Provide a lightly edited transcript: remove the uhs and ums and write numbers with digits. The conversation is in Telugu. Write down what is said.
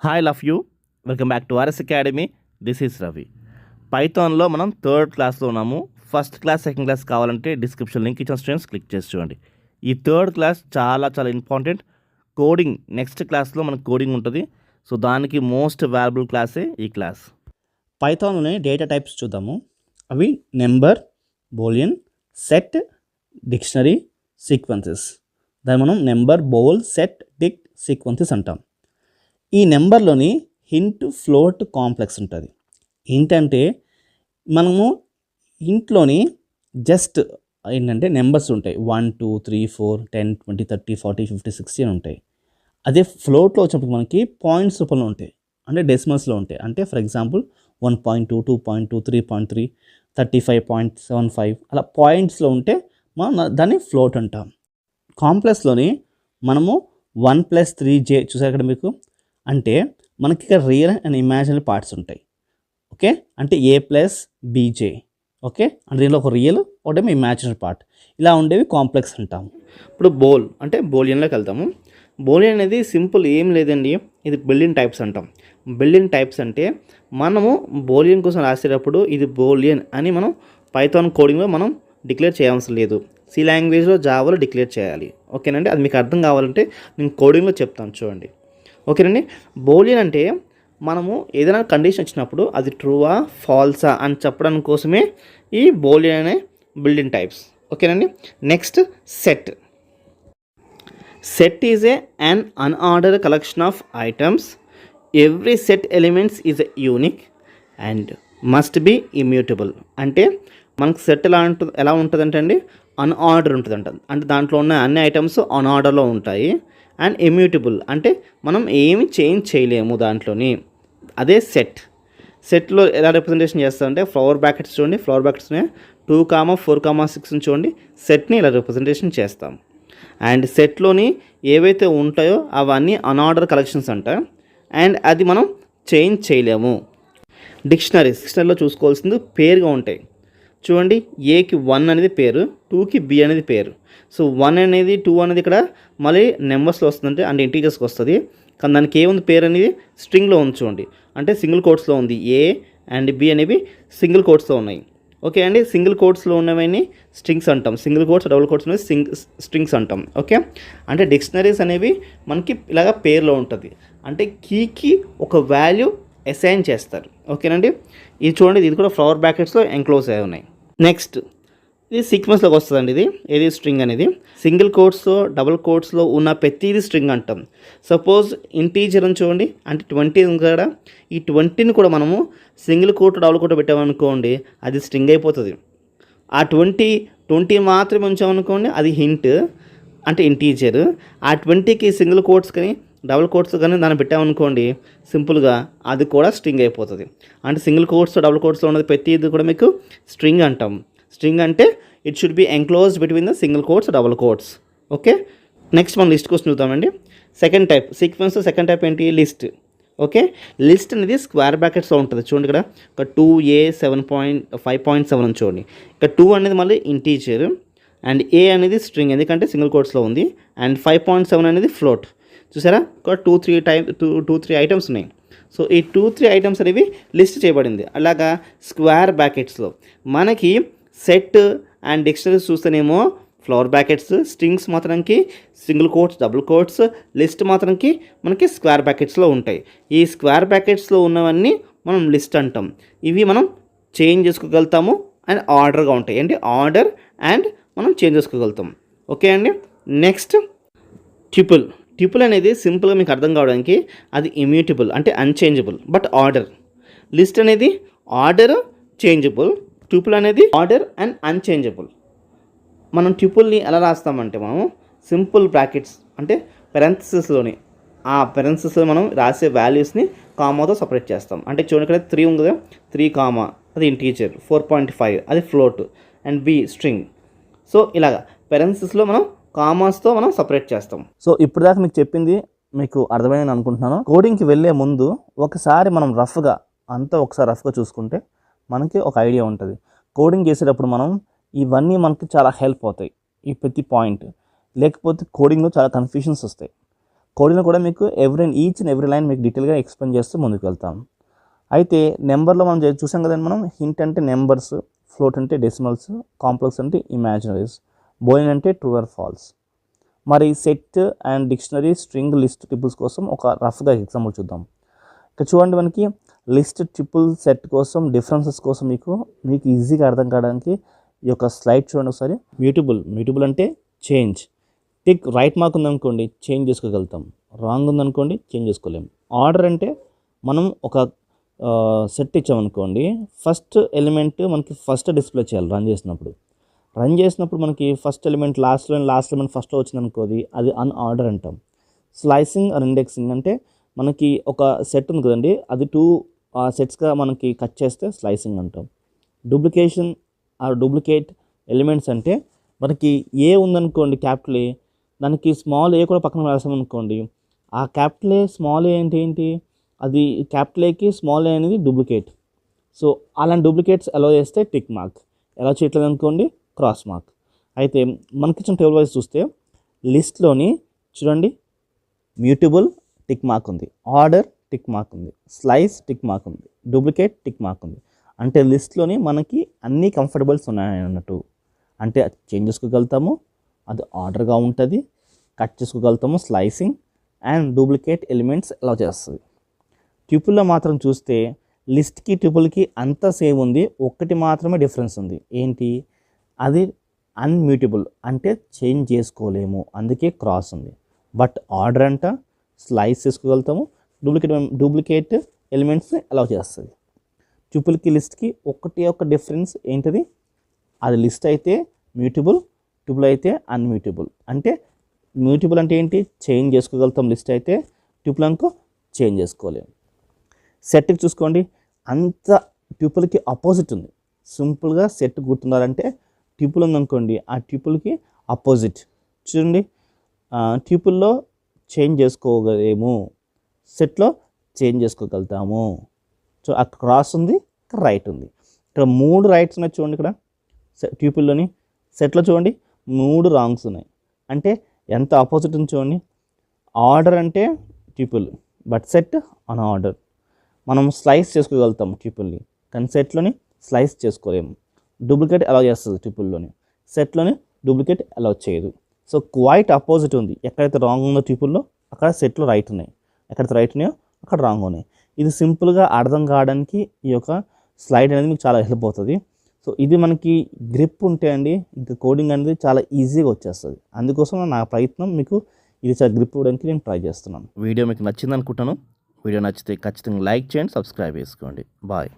Hi love you welcome back to RS academy. This is Ravi. పైథాన్లో మనం థర్డ్ క్లాస్లో ఉన్నాము. ఫస్ట్ క్లాస్ సెకండ్ క్లాస్ కావాలంటే డిస్క్రిప్షన్ లింక్ ఇచ్చిన స్టూడెంట్స్ క్లిక్ చేసి చూడండి. ఈ థర్డ్ క్లాస్ చాలా చాలా ఇంపార్టెంట్. కోడింగ్ నెక్స్ట్ క్లాస్లో మనకు కోడింగ్ ఉంటుంది. సో దానికి మోస్ట్ వాల్యుబుల్ క్లాసే ఈ క్లాస్. పైథాన్లోనే డేటా టైప్స్ చూద్దాము. అవి number, Boolean, set, dictionary, sequences. దాన్ని మనం నెంబర్, బోల్, సెట్, డిక్, సీక్వెన్సెస్ అంటాం. ఈ నెంబర్లోని హింట్, ఫ్లోట్, కాంప్లెక్స్ ఉంటుంది. ఏంటంటే మనము ఇంట్లోని జస్ట్ ఏంటంటే నెంబర్స్ ఉంటాయి. 1 2 3 4 10 20 30 40 50 60 అని ఉంటాయి. అదే ఫ్లోట్లో వచ్చినప్పుడు మనకి పాయింట్స్ రూపంలో ఉంటాయి, అంటే డెసిమల్స్లో ఉంటాయి. అంటే ఫర్ ఎగ్జాంపుల్ 1.2 2.2 3.3 35.75 అలా పాయింట్స్లో ఉంటే మనం దాన్ని ఫ్లోట్ అంటాం. కాంప్లెక్స్లోని మనము 1 + 3j చూసారు ఇక్కడ మీకు. అంటే మనకి ఇక్కడ రియల్ అండ్ ఇమాజినరీ పార్ట్స్ ఉంటాయి. ఓకే, అంటే a + bj. ఓకే, అంటే దీనిలో ఒక రియల్ ఒకటేమో ఇమాజినరీ పార్ట్. ఇలా ఉండేవి కాంప్లెక్స్ అంటాము. ఇప్పుడు బోల్ అంటే బోలియన్లోకి వెళ్తాము. బోలియన్ అనేది సింపుల్ ఏం లేదండి, ఇది బిల్డింగ్ టైప్స్ అంటాం. బిల్డింగ్ టైప్స్ అంటే మనము బోలియన్ కోసం రాసేటప్పుడు ఇది బోలియన్ అని మనం పైథాన్ కోడింగ్లో మనం డిక్లేర్ చేయవలసిన లేదు. సి లాంగ్వేజ్లో, జావాలో డిక్లేర్ చేయాలి. ఓకేనండి, అది మీకు అర్థం కావాలంటే నేను కోడింగ్లో చెప్తాను చూడండి. ఓకేనండి, బోలియన్ అంటే మనము ఏదైనా కండిషన్ వచ్చినప్పుడు అది ట్రూవా ఫాల్సా అని చెప్పడం కోసమే ఈ బోలియన్ అనే బిల్డింగ్ టైప్స్. ఓకేనండి, next set. Set is an unordered collection of items. Every set elements is unique and must be immutable. అంటే మనకు సెట్ ఎలా ఉంటుందంటే అండి, అన్ఆర్డర్ ఉంటుందంట. అంటే దాంట్లో ఉన్న అన్ని ఐటమ్స్ అన్ఆర్డర్లో ఉంటాయి. అండ్ ఇమ్యూటబుల్ అంటే మనం ఏమి చేంజ్ చేయలేము దాంట్లోని. అదే సెట్. సెట్లో ఎలా రిప్రజెంటేషన్ చేస్తామంటే ఫ్లవర్ బ్రాకెట్స్ చూడండి, ఫ్లవర్ బ్రాకెట్స్ని 2, 4, 6 చూడండి, సెట్ని ఇలా రిప్రజెంటేషన్ చేస్తాం. అండ్ సెట్లోని ఏవైతే ఉంటాయో అవన్నీ అన్ఆర్డర్ కలెక్షన్స్ అంట. అండ్ అది మనం చేంజ్ చేయలేము. డిక్షనరీలో చూసుకోవాల్సింది పేరుగా ఉంటాయి చూడండి. ఏకి 1 అనేది పేరు, 2కి బి అనేది పేరు. సో 1 అనేది 2 అనేది ఇక్కడ మళ్ళీ నెంబర్స్లో వస్తుందంటే అంటే ఇంటీజర్స్కి వస్తుంది. కానీ దానికి ఏముంది పేరు అనేది స్ట్రింగ్లో ఉంది చూడండి, అంటే సింగిల్ కోట్స్లో ఉంది. ఏ అండ్ బి అనేవి సింగిల్ కోట్స్లో ఉన్నాయి. ఓకే అండి, సింగిల్ కోట్స్లో ఉన్నవన్నీ స్ట్రింగ్స్ అంటాం. సింగిల్ కోట్స్, డబుల్ కోట్స్ అనేవి స్ట్రింగ్స్ అంటాం. ఓకే, అంటే డిక్షనరీస్ అనేవి మనకి ఇలాగ పేరులో ఉంటుంది. అంటే కీకి ఒక వాల్యూ అసైన్ చేస్తారు. ఓకేనండి, ఇది చూడండి, ఇది కూడా ఫ్లవర్ బ్రాకెట్స్లో ఎంక్లోజ్ అయి ఉన్నాయి. నెక్స్ట్ ఇది సీక్వెన్స్లోకి వస్తుందండి. ఏది స్ట్రింగ్ అనేది సింగిల్ కోట్స్లో, డబుల్ కోట్స్లో ఉన్న ప్రతిదీ స్ట్రింగ్ అంటాం. సపోజ్ ఇంటీజర్ అని చూడండి, అంటే 20 ఉంది కదా, ఈ 20ని కూడా మనము సింగిల్ కోట్, డబుల్ కోట్ పెట్టామనుకోండి, అది స్ట్రింగ్ అయిపోతుంది. ఆ 20 మాత్రమే ఉంచామనుకోండి, అది హింట్ అంటే ఇంటీజర్. ఆ 20కి సింగిల్ కోట్స్ కానీ డబుల్ కోట్స్ కానీ దాన్ని పెట్టామనుకోండి, సింపుల్గా అది కూడా స్ట్రింగ్ అయిపోతుంది. అంటే సింగిల్ కోట్స్, డబుల్ కోట్స్లో ఉన్నది ప్రతిది కూడా మీకు స్ట్రింగ్ అంటాం. స్ట్రింగ్ అంటే it should be enclosed between the single quotes, double quotes. Okay, next మనం లిస్ట్ కోసం చూద్దామండి. Second type sequence. Second type ఏంటి, లిస్ట్. ఓకే, లిస్ట్ అనేది స్క్వేర్ బ్రాకెట్స్లో ఉంటుంది చూడండి. ఇక్కడ ఒక 2a 5.7 అని చూడండి. ఇక్కడ 2 అనేది మళ్ళీ ఇంటీజర్ అండ్ a అనేది స్ట్రింగ్, ఎందుకంటే సింగిల్ కోట్స్లో ఉంది. అండ్ 5.7 అనేది ఫ్లోట్. చూసారా, ఒక 2-3 ఐటమ్స్ ఉన్నాయి. సో ఈ 2-3 ఐటమ్స్ అనేవి లిస్ట్ చేయబడింది. అలాగా స్క్వేర్ బ్రాకెట్స్లో మనకి సెట్ అండ్ డిక్షనరీస్ చూస్తేనేమో ఫ్లవర్ బ్రాకెట్స్, స్ట్రింగ్స్ మాత్రంకి single quotes, double quotes, list మాత్రంకి మనకి స్క్వేర్ బ్రాకెట్స్లో ఉంటాయి. ఈ స్క్వేర్ బ్రాకెట్స్లో ఉన్నవన్నీ మనం లిస్ట్ అంటాం. ఇవి మనం చేంజ్ చేసుకోగలుగుతాము అండ్ ఆర్డర్గా ఉంటాయి. అంటే ఆర్డర్ అండ్ మనం చేంజ్ చేసుకోగలుగుతాం. ఓకే అండి, నెక్స్ట్ ట్రిపుల్. ట్రిపుల్ అనేది సింపుల్గా మీకు అర్థం కావడానికి అది ఇమ్యూటబుల్ అంటే అన్చేంజబుల్ బట్ ఆర్డర్. లిస్ట్ అనేది ఆర్డర్ చేంజబుల్, ట్రిపుల్ అనేది ఆర్డర్ అండ్ అన్చేంజబుల్. మనం ట్రిపుల్ని ఎలా రాస్తామంటే మనం సింపుల్ బ్రాకెట్స్ అంటే పెరెంథసిస్లోని ఆ పెరెంథసిస్లో మనం రాసే వాల్యూస్ని కామాతో సపరేట్ చేస్తాం. అంటే చూడండి, ఇక్కడ 3 ఉంది కదా, 3 కామా అది ఇంటీజర్, 4.5 అది float and b string. So ఇలాగా పెరెంథసిస్లో మనం కామాస్తో మనం సపరేట్ చేస్తాం. సో ఇప్పుడు దాకా మీకు చెప్పింది మీకు అర్థమైందని అనుకుంటున్నాను. కోడింగ్కి వెళ్ళే ముందు ఒకసారి మనం ఒకసారి రఫ్గా చూసుకుంటే మనకి ఒక ఐడియా ఉంటుంది. కోడింగ్ చేసేటప్పుడు మనం ఇవన్నీ మనకి చాలా హెల్ప్ అవుతాయి, ఈ ప్రతి పాయింట్. లేకపోతే కోడింగ్లో చాలా కన్ఫ్యూషన్స్ వస్తాయి. కోడింగ్లో కూడా మీకు ఈచ్ అండ్ ఎవ్రీ లైన్ మీకు డీటెయిల్గా ఎక్స్ప్లెయిన్ చేస్తూ ముందుకు వెళ్తాం. అయితే నెంబర్లో మనం చూసాం కదండి, మనం హింట్ అంటే నెంబర్స్, ఫ్లోట్ అంటే డెసిమల్స్, కాంప్లెక్స్ అంటే ఇమాజినరీస్, బోలియన్ అంటే ట్రూ ఆర్ ఫాల్స్. మరి set and dictionary, string, list, triples కోసం ఒక రఫ్గా ఎగ్జాంపుల్ చూద్దాం. ఇక్కడ చూడండి, మనకి లిస్ట్, ట్రిపుల్, సెట్ కోసం డిఫరెన్సెస్ కోసం మీకు ఈజీగా అర్థం కావడానికి ఈ యొక్క స్లైడ్ చూడండి ఒకసారి. మ్యూటబుల్ అంటే చేంజ్. టిక్ రైట్ మార్క్ ఉందనుకోండి చేంజ్ చేసుకోగలుగుతాం, రాంగ్ ఉందనుకోండి చేంజ్ చేసుకోలేము. ఆర్డర్ అంటే మనం ఒక సెట్ ఇచ్చామనుకోండి, ఫస్ట్ ఎలిమెంట్ మనకి ఫస్ట్ డిస్ప్లే చేయాలి. రన్ చేసినప్పుడు మనకి ఫస్ట్ ఎలిమెంట్ లాస్ట్లో ఎలిమెంట్ ఫస్ట్లో వచ్చిందనుకోది, అది అన్ఆర్డర్ అంటాం. స్లైసింగ్ ఆర్ ఇండెక్సింగ్ అంటే మనకి ఒక సెట్ ఉంది కదండి, అది 2 సెట్స్గా మనకి కట్ చేస్తే స్లైసింగ్ అంటాం. డూప్లికేట్ ఎలిమెంట్స్ అంటే మనకి ఏ ఉందనుకోండి, క్యాపిటల్ ఏ, దానికి స్మాల్ ఏ కూడా పక్కన రాసామనుకోండి, ఆ క్యాపిటల్ ఏ స్మాల్ ఏ అంటే ఏంటి, అది క్యాపిటల్ ఏకి స్మాల్ ఏ అనేది డూప్లికేట్. సో అలాంటి డూప్లికేట్స్ ఎలా చేస్తే టిక్ మార్క్, ఎలా చేయట్లేదు అనుకోండి క్రాస్ మార్క్. అయితే మనకి ఇచ్చిన టేబుల్ వైజ్ చూస్తే లిస్ట్లోని చూడండి మ్యూటబుల్ టిక్ మార్క్ ఉంది, ఆర్డర్ టిక్ మార్క్ ఉంది, స్లైస్ టిక్ మార్క్ ఉంది, డూప్లికేట్ టిక్ మార్క్ ఉంది. అంటే లిస్ట్లోని మనకి అన్ని కంఫర్టబుల్స్ ఉన్నాయి అన్నట్టు. అంటే చేంజ్ చేసుకోగలుగుతాము, అది ఆర్డర్గా ఉంటుంది, కట్ చేసుకోగలుగుతాము స్లైసింగ్, అండ్ డూప్లికేట్ ఎలిమెంట్స్ ఎలా చేస్తుంది. ట్యూపుల్లో మాత్రం చూస్తే లిస్ట్కి ట్యూపుల్కి అంతా సేమ్ ఉంది, ఒక్కటి మాత్రమే డిఫరెన్స్ ఉంది. ఏంటి అది? అన్మ్యూటబుల్ అంటే చేంజ్ చేసుకోలేము, అందుకే క్రాస్ ఉంది. బట్ ఆర్డర్ అంట స్లైస్ చేసుకోగలుగుతాము, డూప్లికేట్ ఎలిమెంట్స్ని అలౌ చేస్తుంది. ట్యూపుల్కి లిస్ట్కి ఒక డిఫరెన్స్ ఏంటిది? అది లిస్ట్ అయితే మ్యూటబుల్, ట్యూపుల్ అయితే అన్మ్యూటబుల్. అంటే మ్యూటబుల్ అంటే ఏంటి, చేంజ్ చేసుకోగలుగుతాం లిస్ట్ అయితే, ట్యూపుల్ అనుకో చేంజ్ చేసుకోలేము. సెట్కి చూసుకోండి, అంత ట్యూపుల్కి ఆపోజిట్ ఉంది. సింపుల్గా సెట్ గుర్తుండాలంటే ట్యూపుల్ ఉందనుకోండి, ఆ ట్యూపుల్కి ఆపోజిట్ చూడండి. ట్యూపుల్లో చేంజ్ చేసుకోగలేము, సెట్లో చేంజ్ చేసుకోగలుగుతాము. సో అక్కడ క్రాస్ ఉంది, ఇక్కడ రైట్ ఉంది. ఇక్కడ 3 రైట్స్ ఉన్నాయి చూడండి. ఇక్కడ ట్యూపుల్లోని సెట్లో చూడండి 3 రాంగ్స్ ఉన్నాయి. అంటే ఎంత ఆపోజిట్ ఉంది చూడండి. ఆర్డర్ అంటే ట్యూపుల్, బట్ సెట్ అన్ ఆర్డర్. మనం స్లైస్ చేసుకోగలుగుతాం ట్యూపుల్ని, కానీ సెట్లోని స్లైస్ చేసుకోలేము. డూప్లికేట్ అలౌ చేస్తుంది ట్యూపుల్లోని, సెట్లోని డూప్లికేట్ అలౌ చేయదు. సో క్వైట్ అపోజిట్ ఉంది. ఎక్కడైతే రాంగ్ ఉందో ట్యూపుల్లో అక్కడ సెట్లో రైట్ ఉన్నాయి, ఎక్కడైతే రైట్ ఉన్నాయో అక్కడ రాంగ్ ఉన్నాయి. ఇది సింపుల్గా అర్థం కావడానికి ఈ యొక్క స్లైడ్ అనేది మీకు చాలా హెల్ప్ అవుతుంది. సో ఇది మనకి గ్రిప్ ఉంటే అండి ఇంకా కోడింగ్ అనేది చాలా ఈజీగా వచ్చేస్తుంది. అందుకోసం నా ప్రయత్నం మీకు ఇది చాలా గ్రిప్ ఇవ్వడానికి నేను ట్రై చేస్తున్నాను. వీడియో మీకు నచ్చింది అనుకుంటాను. వీడియో నచ్చితే ఖచ్చితంగా లైక్ చేయండి, సబ్స్క్రైబ్ చేసుకోండి. బాయ్.